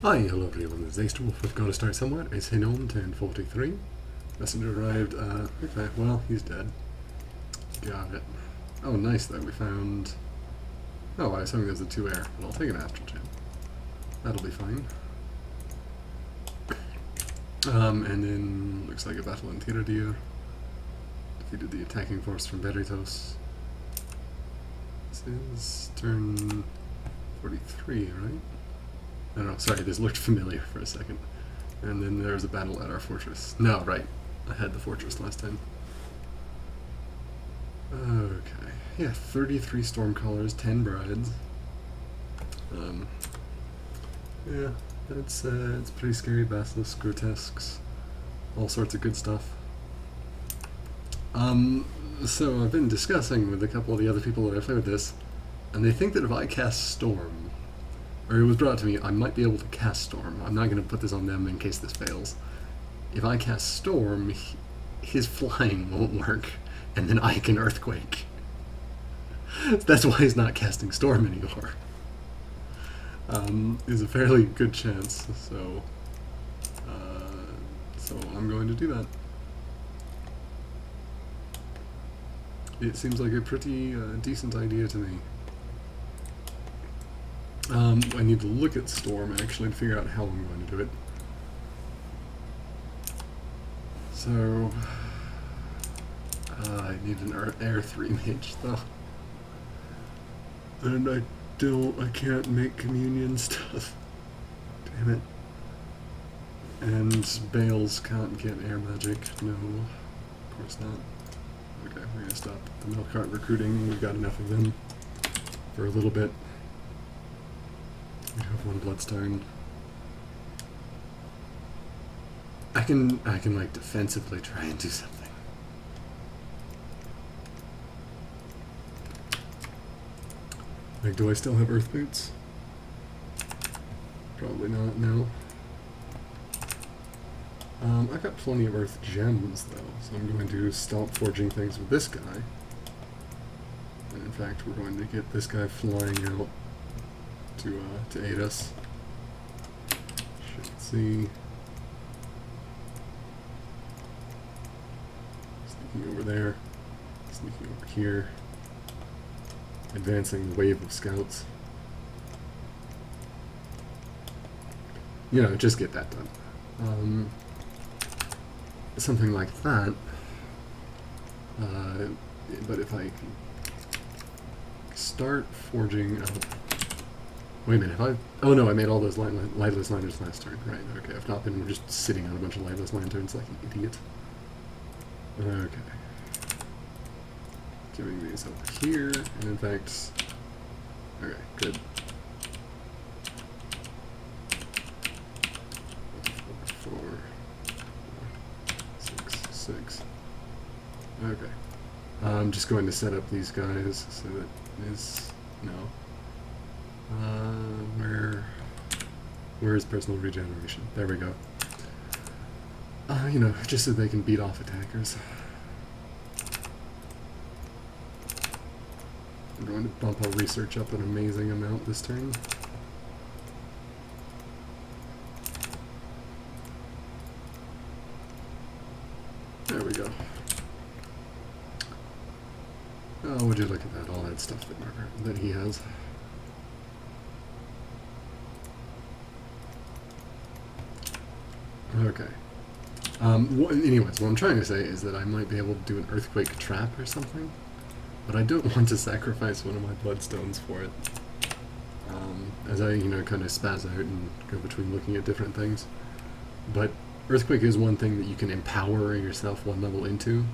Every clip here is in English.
Hi, hello everyone, this is Age Midgard. We've got to start somewhere. It's Hinom, 1043. Messenger arrived, okay, well, he's dead. Got it. Oh, nice though, we found... Oh, I was assuming there's a 2 air, but I'll take an astral gem. That'll be fine. And then, looks like a battle in Tiradir. Defeated the attacking force from Beritos. This is turn 43, right? I don't know, sorry, this looked familiar for a second. And then there's a battle at our fortress. No, right. I had the fortress last time. Okay. Yeah, 33 Stormcallers, 10 Brides. Yeah, it's pretty scary. Basilisks, Grotesques, all sorts of good stuff. So I've been discussing with a couple of the other people that I play with this, and they think that if I cast Storm, or it was brought to me, I might be able to cast Storm. I'm not going to put this on them in case this fails. If I cast Storm, his flying won't work, and then I can Earthquake. That's why he's not casting Storm anymore. There's a fairly good chance, so I'm going to do that. It seems like a pretty decent idea to me. I need to look at Storm actually to figure out how I'm going to do it. So, I need an Air 3 mage though. And I can't make communion stuff. Damn it. And Bales can't get air magic. No, of course not. Okay, we're gonna stop the milk cart recruiting. We've got enough of them for a little bit. We have one Bloodstone. I can like defensively try and do something. Like, do I still have Earth Boots? Probably not, no. I've got plenty of Earth Gems though, so I'm going to stop forging things with this guy. And in fact, we're going to get this guy flying out to aid us. Should see. Sneaking over there. Sneaking over here. Advancing the wave of scouts. You know, just get that done. Something like that. But if I can start forging out. Wait a minute, oh no, I made all those lightless lanterns last turn. Right, okay, I've not been just sitting on a bunch of lightless lanterns like an idiot. Okay. Giving these over here, and in fact... Okay, good. 4, 6, 6. Okay. I'm just going to set up these guys so that is... No. Where is personal regeneration? There we go. You know, just so they can beat off attackers. I'm going to bump our research up an amazing amount this turn. There we go. Oh, would you look at that, all that stuff that he has. Okay. Anyways, what I'm trying to say is that I might be able to do an Earthquake trap or something, but I don't want to sacrifice one of my Bloodstones for it. As I, you know, kind of spaz out and go between looking at different things. But Earthquake is one thing that you can empower yourself one level into.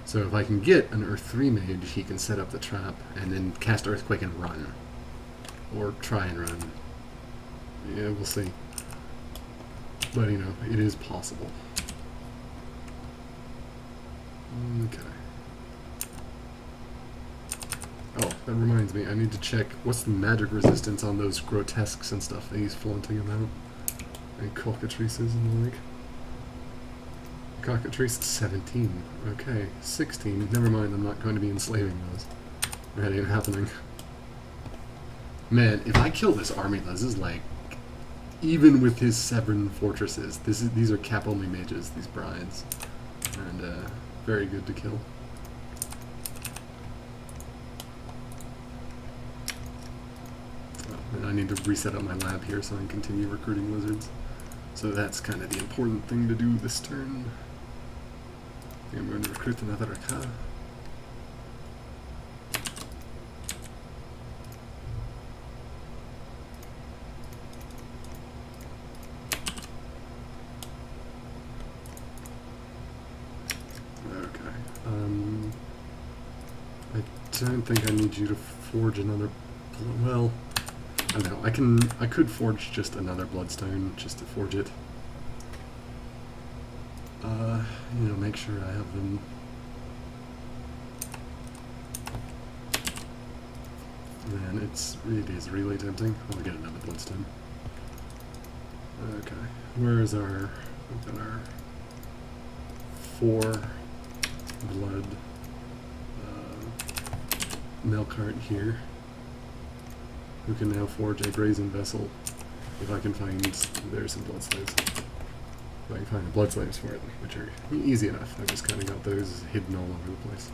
So if I can get an Earth 3 mage, he can set up the trap and then cast Earthquake and run. Or try and run. Yeah, we'll see. But, you know, it is possible. Okay. Oh, that reminds me, I need to check what's the magic resistance on those grotesques and stuff that he's flaunting about. And cockatrices and the like. Cockatrice 17. Okay, 16. Never mind, I'm not going to be enslaving those. That ain't happening. Man, if I kill this army, this is like even with his 7 fortresses. These are cap-only mages, these brides. And very good to kill. Oh, and I need to reset up my lab here so I can continue recruiting lizards. So that's kind of the important thing to do this turn. I think I'm going to recruit another Raka. I don't think I need you to forge another. Well, I don't know. I could forge just another bloodstone just to forge it. You know, make sure I have them. Man, it is really tempting. I'll get another bloodstone. Okay, where is our? We've got our 4 blood. Melkart here, who can now forge a brazen vessel if I can find, there's some blood slaves. If I can find the blood slaves for it, which are easy enough. I've just kind of got those hidden all over the place.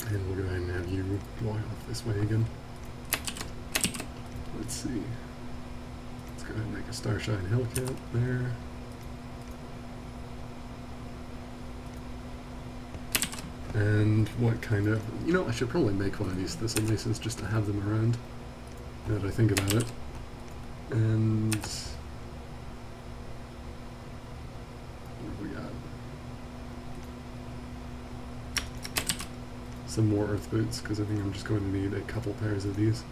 And we'll go ahead and have you walk off this way again. Let's see. Let's go ahead and make a Starshine Hellcat there. And what kind of... You know, I should probably make one of these thistle maces just to have them around, now that I think about it. And... what have we got? Some more earth boots, because I think I'm just going to need a couple pairs of these.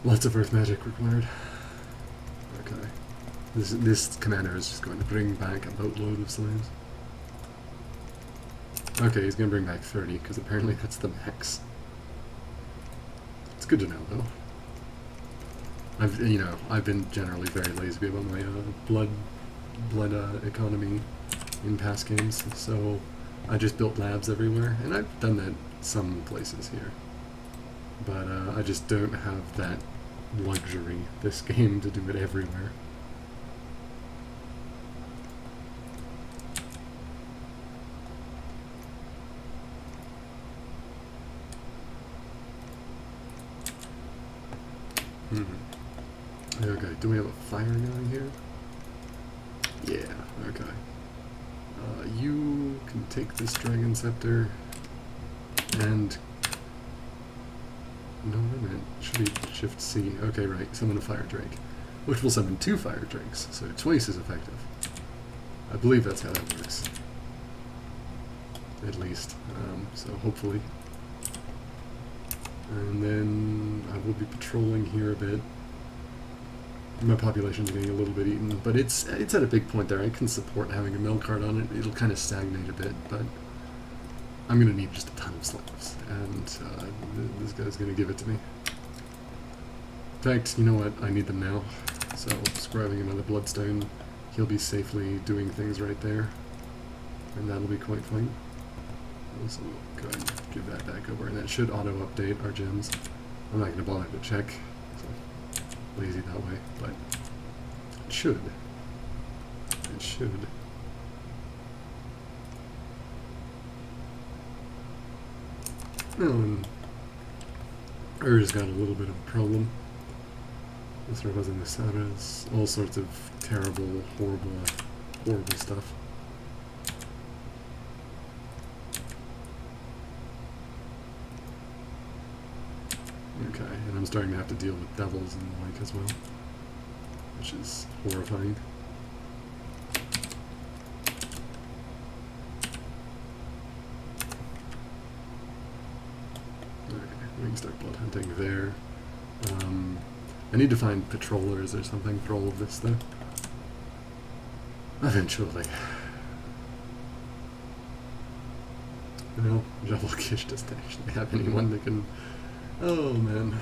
Lots of earth magic required. Okay. This commander is just going to bring back a boatload of slaves. Okay, he's going to bring back 30, because apparently that's the max. It's good to know, though. I've been generally very lazy about my blood economy in past games, so I just built labs everywhere, and I've done that some places here. But I just don't have that luxury this game to do it everywhere. Okay, do we have a fire guy here? Yeah, okay. You can take this Dragon Scepter and... No, wait a minute. Should be Shift C. Okay, right. Summon a Fire Drake. Which will summon 2 Fire Drakes, so twice as effective. I believe that's how that works. At least. So hopefully. And then I will be patrolling here a bit. My population's getting a little bit eaten, but it's at a big point there. I can support having a mill cart on it. It'll kind of stagnate a bit, but I'm going to need just a ton of slaves, and this guy's going to give it to me. In fact, you know what? I need them now, so scribing another bloodstone, he'll be safely doing things right there, and that'll be quite fine. So we'll go ahead and give that back over, and that should auto-update our gems. I'm not going to bother to check. Lazy that way, but it should. It should. Oh, and Ur's got a little bit of a problem. This representing the Saras, all sorts of terrible, horrible stuff. Okay, and I'm starting to have to deal with devils and the like as well, which is horrifying. Okay, we can start blood hunting there. I need to find patrollers or something for all of this, though. Eventually. Well, Javelkish doesn't actually have anyone that can... Oh man,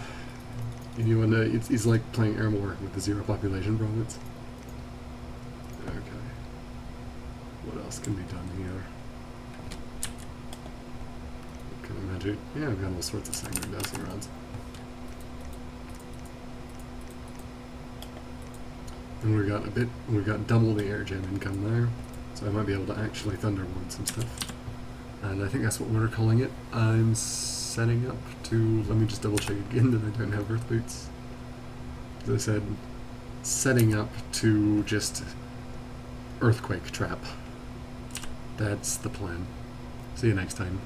anyone? It's like playing Airmore with the 0 population province. Okay, what else can be done here? Can I imagine? Yeah, I've got all sorts of sanguine dowsing rods. And we've got double the air gen income there, so I might be able to actually Thunderwand some stuff. And I think that's what we're calling it. I'm setting up to, let me just double check again that I don't have Earth Boots. As I said, setting up to just Earthquake trap. That's the plan. See you next time.